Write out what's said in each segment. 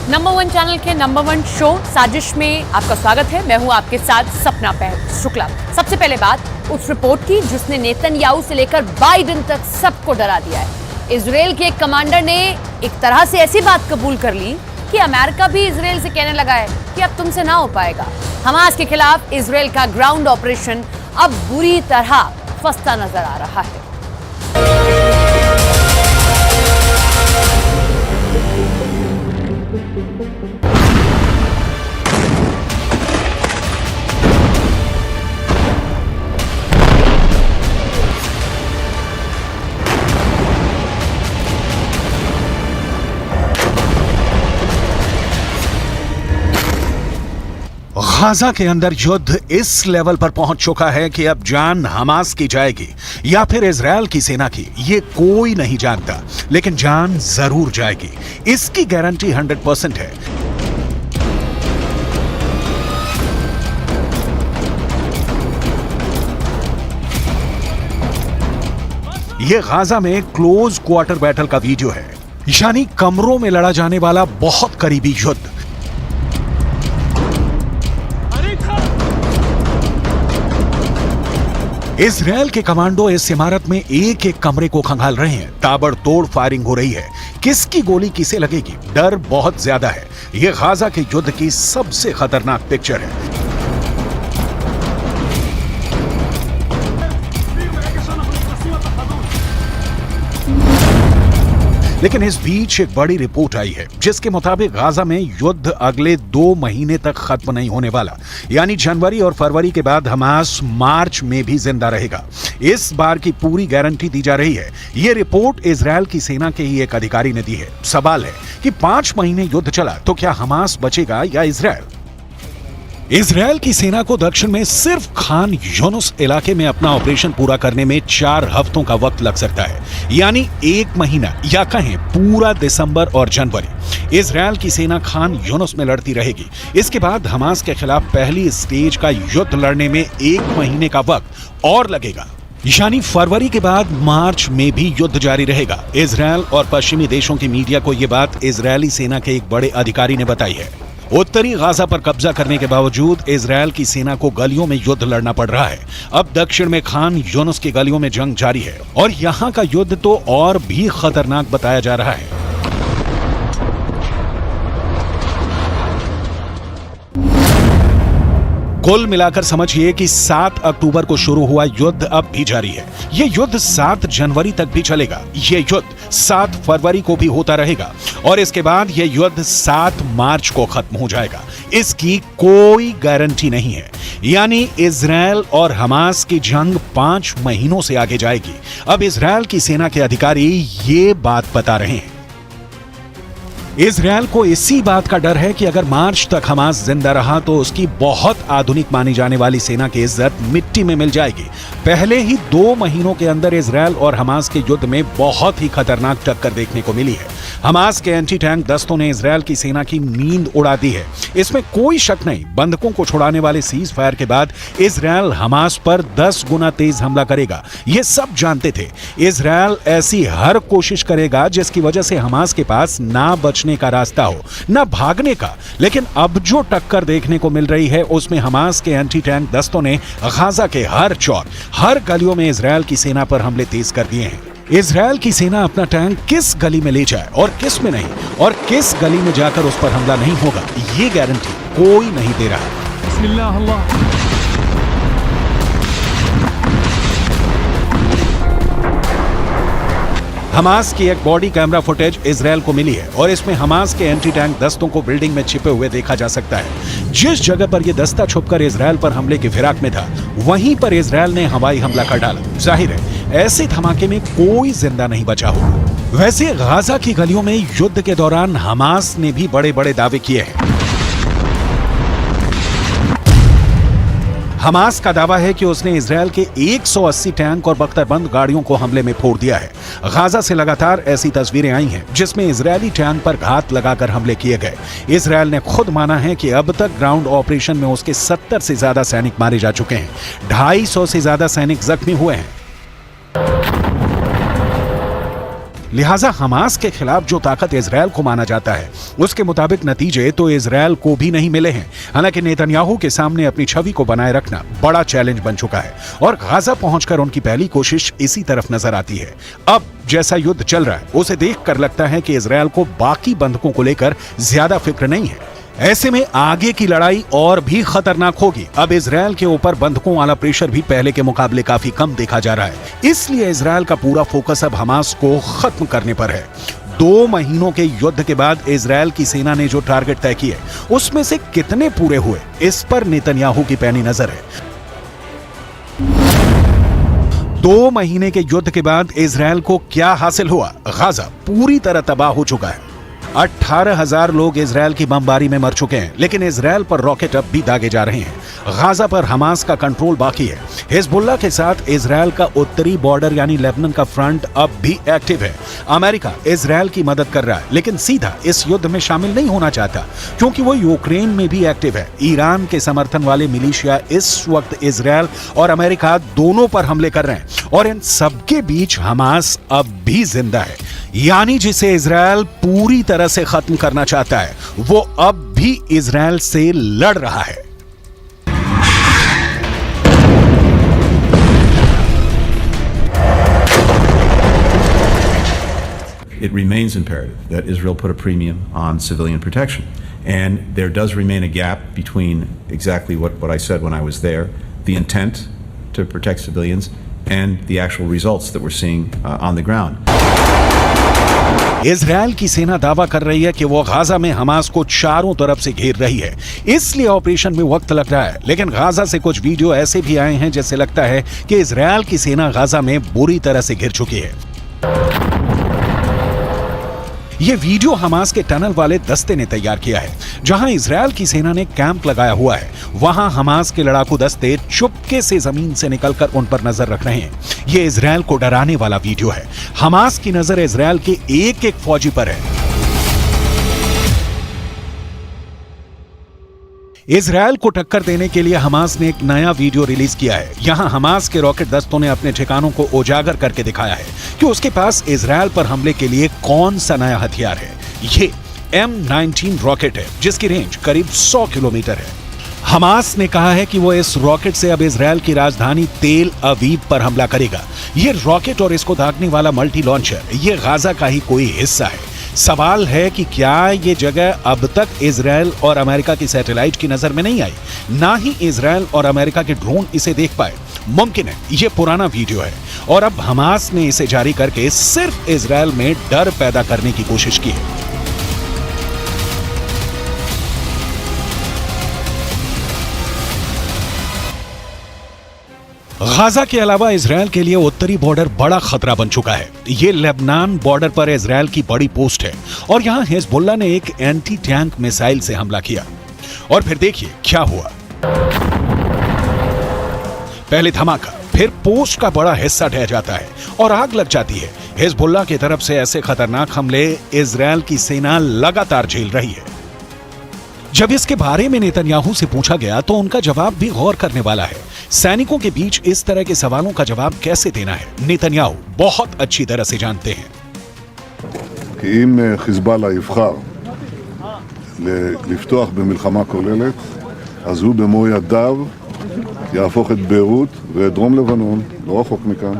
Number one channel के number one show साजिश में आपका स्वागत है। मैं हूं आपके साथ सपना शुक्ला। सबसे पहले बात उस रिपोर्ट की जिसने नेतन्याहू से लेकर बाइडेन तक सबको डरा दिया है। इजराइल के एक कमांडर ने एक तरह से ऐसी बात कबूल कर ली कि अमेरिका भी इजराइल से कहने लगा है कि अब तुमसे ना हो पाएगा। हमास के खिलाफ इजराइल का ग्राउंड ऑपरेशन अब बुरी तरह फंसता नजर आ रहा है। गाजा के अंदर युद्ध इस लेवल पर पहुंच चुका है कि अब जान हमास की जाएगी या फिर इजराइल की सेना की, ये कोई नहीं जानता, लेकिन जान जरूर जाएगी, इसकी गारंटी 100% है। ये गाजा में क्लोज क्वार्टर बैटल का वीडियो है, यानी कमरों में लड़ा जाने वाला बहुत करीबी युद्ध। इजराइल के कमांडो इस इमारत में एक एक कमरे को खंगाल रहे हैं। ताबड़तोड़ फायरिंग हो रही है, किसकी गोली किसे लगेगी, डर बहुत ज्यादा है। यह गाजा के युद्ध की सबसे खतरनाक पिक्चर है। लेकिन इस बीच एक बड़ी रिपोर्ट आई है जिसके मुताबिक गाजा में युद्ध अगले 2 महीने तक खत्म नहीं होने वाला, यानी जनवरी और फरवरी के बाद हमास मार्च में भी जिंदा रहेगा। इस बार की पूरी गारंटी दी जा रही है। यह रिपोर्ट इजराइल की सेना के ही एक अधिकारी ने दी है। सवाल है कि 5 महीने युद्ध चला तो क्या हमास बचेगा या इजराइल? इजराइल की सेना को दक्षिण में सिर्फ खान यूनुस इलाके में अपना ऑपरेशन पूरा करने में 4 हफ्तों का वक्त लग सकता है, यानी 1 महीना या कहें पूरा दिसंबर और जनवरी इजराइल की सेना खान यूनुस में लड़ती रहेगी। इसके बाद हमास के खिलाफ पहली स्टेज का युद्ध लड़ने में 1 महीने का वक्त और लगेगा, यानी फरवरी के बाद मार्च में भी युद्ध जारी रहेगा। इजराइल और पश्चिमी देशों की मीडिया को यह बात इजरायली सेना के एक बड़े अधिकारी ने बताई है। उत्तरी गाजा पर कब्जा करने के बावजूद इजराइल की सेना को गलियों में युद्ध लड़ना पड़ रहा है। अब दक्षिण में खान यूनुस की गलियों में जंग जारी है और यहां का युद्ध तो और भी खतरनाक बताया जा रहा है। कुल मिलाकर समझिए कि 7 अक्टूबर को शुरू हुआ युद्ध अब भी जारी है। यह युद्ध 7 जनवरी तक भी चलेगा। यह युद्ध 7 फरवरी को भी होता रहेगा और इसके बाद यह युद्ध 7 मार्च को खत्म हो जाएगा। इसकी कोई गारंटी नहीं है, यानी इजराइल और हमास की जंग 5 महीनों से आगे जाएगी। अब इजराइल की सेना के अधिकारी ये बात बता रहे हैं। इजराइल को इसी बात का डर है कि अगर मार्च तक हमास जिंदा रहा तो उसकी बहुत आधुनिक मानी जाने वाली सेना की इज्जत मिट्टी में मिल जाएगी। पहले ही 2 महीनों के अंदर इजराइल और हमास के युद्ध में बहुत ही खतरनाक टक्कर देखने को मिली है। हमास के एंटी टैंक दस्तों ने इजराइल की सेना की नींद उड़ा दी है, इसमें कोई शक नहीं। बंधकों को छुड़ाने वाले सीज फायर के बाद इजराइल हमास पर 10 गुना तेज हमला करेगा, ये सब जानते थे। इजराइल ऐसी हर कोशिश करेगा जिसकी वजह से हमास के पास ना बचने का रास्ता हो, ना भागने का। लेकिन अब जो टक्कर देखने को मिल रही है उसमें हमास के एंटी टैंक दस्तों ने गाजा के हर चौक, हर गलियों में इजराइल की सेना पर हमले तेज कर दिए हैं। इजराइल की सेना अपना टैंक किस गली में ले जाए और किस में नहीं, और किस गली में जाकर उस पर हमला नहीं होगा, ये गारंटी कोई नहीं दे रहा। बिस्मिल्लाह अल्लाह। हमास की एक बॉडी कैमरा फुटेज इजराइल को मिली है और इसमें हमास के एंटी टैंक दस्तों को बिल्डिंग में छिपे हुए देखा जा सकता है। जिस जगह पर यह दस्ता छुपकर इजराइल पर हमले की फिराक में था, वहीं पर इजराइल ने हवाई हमला कर डाला। जाहिर है ऐसे धमाके में कोई जिंदा नहीं बचा होगा। वैसे गाजा की गलियों में युद्ध के दौरान हमास ने भी बड़े बड़े दावे किए हैं। हमास का दावा है कि उसने इजराइल के 180 टैंक और बख्तरबंद गाड़ियों को हमले में फोड़ दिया है। गाजा से लगातार ऐसी तस्वीरें आई हैं जिसमें इजरायली टैंक पर घात लगाकर हमले किए गए। इजराइल ने खुद माना है कि अब तक ग्राउंड ऑपरेशन में उसके 70 से ज्यादा सैनिक मारे जा चुके हैं, 250 से ज्यादा सैनिक जख्मी हुए हैं। लिहाजा हमास के खिलाफ जो ताकत इजरायल को माना जाता है उसके मुताबिक नतीजे तो इजरायल को भी नहीं मिले हैं। हालांकि नेतन्याहू के सामने अपनी छवि को बनाए रखना बड़ा चैलेंज बन चुका है और गाजा पहुंचकर उनकी पहली कोशिश इसी तरफ नजर आती है। अब जैसा युद्ध चल रहा है उसे देखकर लगता है कि इजरायल को बाकी बंधकों को लेकर ज्यादा फिक्र नहीं है। ऐसे में आगे की लड़ाई और भी खतरनाक होगी। अब इजरायल के ऊपर बंधकों वाला प्रेशर भी पहले के मुकाबले काफी कम देखा जा रहा है। इसलिए इजरायल का पूरा फोकस अब हमास को खत्म करने पर है। 2 महीनों के युद्ध के बाद इजरायल की सेना ने जो टारगेट तय किए उसमें से कितने पूरे हुए, इस पर नेतन्याहू की पैनी नजर है। 2 महीने के युद्ध के बाद इजरायल को क्या हासिल हुआ? गाजा पूरी तरह तबाह हो चुका है। 18,000 लोग इजरायल की बमबारी में मर चुके हैं, लेकिन इजरायल पर रॉकेट अब भी दागे जा रहे हैं। गाजा पर हमास का कंट्रोल बाकी है। हिजबुल्लाह के साथ इजरायल का उत्तरी बॉर्डर यानी लेबनान का फ्रंट अब भी एक्टिव है। अमेरिका इजरायल की मदद कर रहा है, लेकिन सीधा इस युद्ध में शामिल नहीं होना चाहता क्योंकि वो यूक्रेन में भी एक्टिव है। ईरान के समर्थन वाले मिलिशिया इस वक्त इजरायल और अमेरिका दोनों पर हमले कर रहे हैं और इन सबके बीच हमास अब भी जिंदा है, यानी जिसे इजरायल पूरी तरह से खत्म करना चाहता है वो अब भी इजरायल से लड़ रहा है। It remains imperative that Israel put a premium on civilian protection. And there does remain a gap between exactly what I said when I was there, the intent to protect civilians, and the actual results that we're seeing on the ground. Israel की सेना दावा कर रही है कि वो Gaza में Hamas को चारों तरफ से घेर रही है, इसलिए ऑपरेशन में वक्त लग रहा है। लेकिन गाजा से कुछ वीडियो ऐसे भी आए हैं जिससे लगता है कि इजरायल की सेना गाजा में बुरी तरह से घिर चुकी है। ये वीडियो हमास के टनल वाले दस्ते ने तैयार किया है। जहां इजरायल की सेना ने कैंप लगाया हुआ है, वहां हमास के लड़ाकू दस्ते चुपके से जमीन से निकलकर उन पर नजर रख रहे हैं। ये इजरायल को डराने वाला वीडियो है। हमास की नजर इजरायल के एक एक फौजी पर है। इजरायल को टक्कर देने के लिए हमास ने एक नया वीडियो रिलीज किया है। यहां हमास के रॉकेट दस्तों ने अपने ठिकानों को उजागर करके दिखाया है कि उसके पास इजरायल पर हमले के लिए कौन सा नया हथियार है। ये M19 रॉकेट है जिसकी रेंज करीब 100 किलोमीटर है। हमास ने कहा है कि वो इस रॉकेट से अब इजरायल की राजधानी तेल अवीव पर हमला करेगा। ये रॉकेट और इसको दागने वाला मल्टी लॉन्चर ये गाजा का ही कोई हिस्सा है। सवाल है कि क्या ये जगह अब तक इजरायल और अमेरिका की सैटेलाइट की नजर में नहीं आई, ना ही इजरायल और अमेरिका के ड्रोन इसे देख पाए। मुमकिन है ये पुराना वीडियो है और अब हमास ने इसे जारी करके सिर्फ इजरायल में डर पैदा करने की कोशिश की है। गाजा के अलावा इजरायल के लिए उत्तरी बॉर्डर बड़ा खतरा बन चुका है। ये लेबनान बॉर्डर पर इजरायल की बड़ी पोस्ट है और यहां हिजबुल्लाह ने एक एंटी टैंक मिसाइल से हमला किया और फिर देखिए क्या हुआ। पहले धमाका, फिर पोस्ट का बड़ा हिस्सा ढह जाता है और आग लग जाती है। हिजबुल्लाह की तरफ से ऐसे खतरनाक हमले इजरायल की सेना लगातार झेल रही है। जब इसके बारे में नेतन्याहू से पूछा गया तो उनका जवाब भी गौर करने वाला है। सैनिकों के बीच इस तरह के सवालों का जवाब कैसे देना है, नेतन्याहू बहुत अच्छी तरह से जानते हैं। כי אם חיזבאללה יבחר לפתוח במלחמה כוללת, אז הוא במו ידיו יהפוך את ביירות ואת דרום לבנון, לא רחוק מכאן,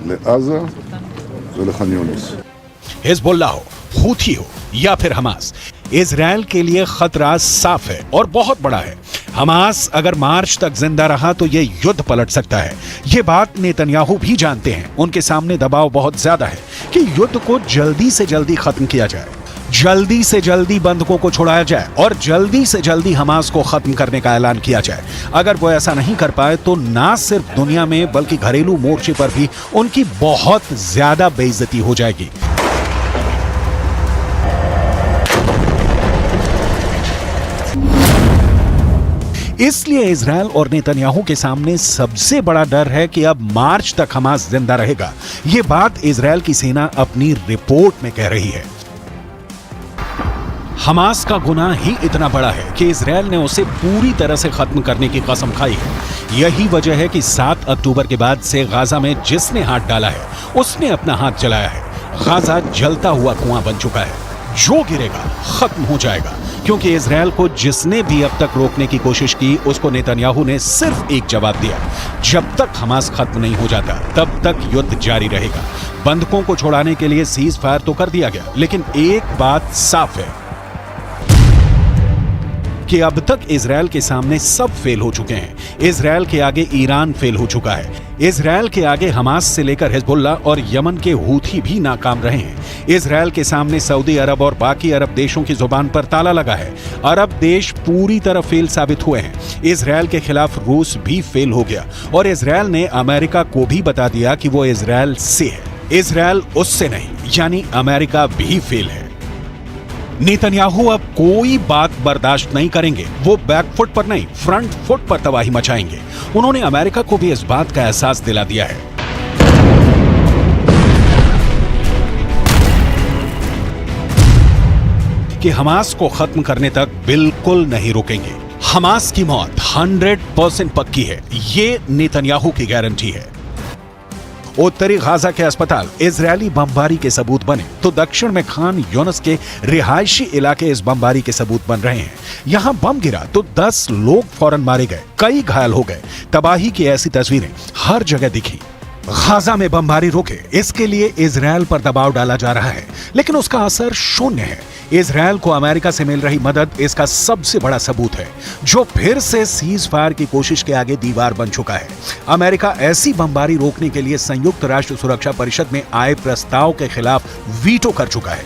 לעזה ולח'אן יונס. हिजबुल्लाह हो, हूथी हो या फिर हमास, इजरायल के लिए खतरा साफ है और बहुत बड़ा है। हमास अगर मार्च तक जिंदा रहा तो यह युद्ध पलट सकता है। यह बात नेतन्याहू भी जानते हैं। उनके सामने दबाव बहुत ज्यादा है कि युद्ध को जल्दी से जल्दी खत्म किया जाए, जल्दी से जल्दी बंधकों को छुड़ाया जाए और जल्दी से जल्दी हमास को खत्म करने का ऐलान किया जाए। अगर वो ऐसा नहीं कर पाए तो ना सिर्फ दुनिया में बल्कि घरेलू मोर्चे पर भी उनकी बहुत ज्यादा बेइज्जती हो जाएगी। इसलिए इजरायल और नेतन्याहू के सामने सबसे बड़ा डर है कि अब मार्च तक हमास जिंदा रहेगा। यह बात इजरायल की सेना अपनी रिपोर्ट में कह रही है। हमास का गुनाह ही इतना बड़ा है कि इजरायल ने उसे पूरी तरह से खत्म करने की कसम खाई है। यही वजह है कि 7 अक्टूबर के बाद से गाजा में जिसने हाथ डाला है उसने अपना हाथ चलाया है। गाजा जलता हुआ कुआं बन चुका है। जो गिरेगा खत्म हो जाएगा, क्योंकि इजरायल को जिसने भी अब तक रोकने की कोशिश की उसको नेतन्याहू ने सिर्फ एक जवाब दिया, जब तक हमास खत्म नहीं हो जाता तब तक युद्ध जारी रहेगा। बंधकों को छुड़ाने के लिए सीज फायर तो कर दिया गया, लेकिन एक बात साफ है कि अब तक इजरायल के सामने सब फेल हो चुके हैं। इजरायल के आगे ईरान फेल हो चुका है। इजरायल के आगे हमास से लेकर हिजबुल्लाह और यमन के हूथी भी नाकाम रहे हैं। इजरायल के सामने सऊदी अरब और बाकी अरब देशों की जुबान पर ताला लगा है। अरब देश पूरी तरह फेल साबित हुए हैं। इजरायल के खिलाफ रूस भी फेल हो गया और इजरायल ने अमेरिका को भी बता दिया कि वो इजरायल से है, इजरायल उससे नहीं, यानी अमेरिका भी फेल है। नेतन्याहू अब कोई बात बर्दाश्त नहीं करेंगे। वो बैकफुट पर नहीं, फ्रंट फुट पर तबाही मचाएंगे। उन्होंने अमेरिका को भी इस बात का एहसास दिला दिया है कि हमास को खत्म करने तक बिल्कुल नहीं रुकेंगे। हमास की मौत 100% पक्की है, ये नेतन्याहू की गारंटी है। उत्तरी गाजा के अस्पताल इजरायली बमबारी के सबूत बने तो दक्षिण में खान यूनिस के रिहायशी इलाके इस बमबारी के सबूत बन रहे हैं। यहां बम गिरा तो 10 लोग फौरन मारे गए, कई घायल हो गए। तबाही की ऐसी तस्वीरें हर जगह दिखी। गाजा में बमबारी रुके, इसके लिए इजरायल पर दबाव डाला जा रहा है, लेकिन उसका असर शून्य है। इजरायल को अमेरिका से मिल रही मदद इसका सबसे बड़ा सबूत है, जो फिर से सीज फायर की कोशिश के आगे दीवार बन चुका है। अमेरिका ऐसी बमबारी रोकने के लिए संयुक्त राष्ट्र सुरक्षा परिषद में आए प्रस्ताव के खिलाफ वीटो कर चुका है।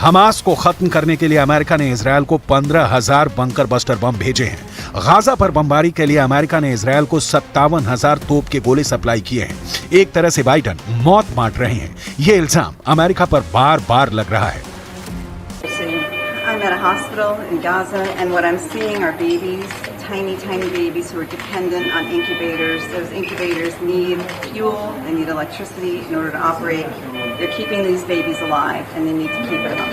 हमास को खत्म करने के लिए अमेरिका ने इजरायल को 15,000 बंकर बस्टर बम भेजे हैं। गाजा पर बमबारी के लिए अमेरिका ने इजरायल को 57,000 तोप के गोले सप्लाई किए हैं। एक तरह से बाइडन मौत बांट रहे हैं। ये इल्जाम अमेरिका पर बार बार लग रहा है। I'm at a hospital in Gaza, and what I'm seeing are babies, tiny babies who are dependent on incubators. Those incubators need fuel, they need electricity in order to operate. They're keeping these babies alive, and they need to keep it up.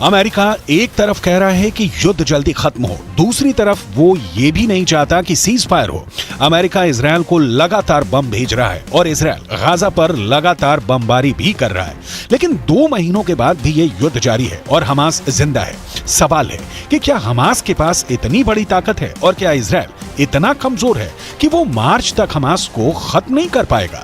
America एक तरफ कह रहा है कि युद्ध जल्दी खत्म हो, दूसरी तरफ वो ये भी नहीं चाहता कि सीज फायर हो। अमेरिका इजरायल को लगातार बम भेज रहा है और इजरायल गाजा पर लगातार बमबारी भी कर रहा है, लेकिन 2 महीनों के बाद भी ये युद्ध जारी है और हमास जिंदा है। सवाल है कि क्या हमास के पास इतनी बड़ी ताकत है और क्या इजरायल इतना कमजोर है कि वो मार्च तक हमास को खत्म नहीं कर पाएगा?